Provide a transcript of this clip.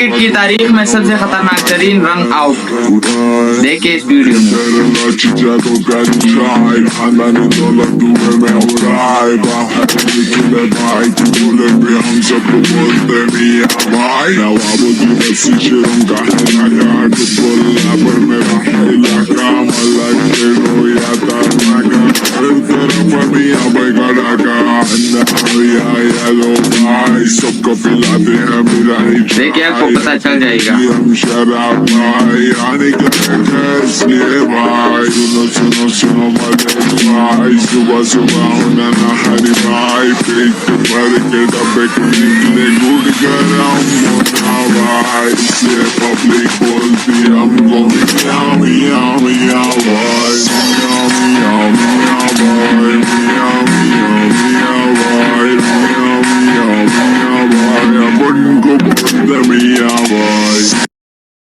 Cricket की तारीख में सबसे खतरनाक तरीन रन आउट देखिए इस वीडियो में। सबको पिलाते हैं मेरा ही देखिए आपको पता चल जाएगा। हम शराब भाई आने का इसलिए भाई सुनो सुनो मजे भाई सुबह सुबह होना नहारी भाई पेट भर के डब्बे को निकले गुड़ गरम होना भाई इसलिए पब्लिक बोलती हमको मियाँ मियाँ मियाँ भाई मियाँ मियाँ मियाँ भाई मियाँ मियाँ मियाँ भाई मियाँ मियाँ मियाँ भाई अपन को बोलते मियाँ भाई।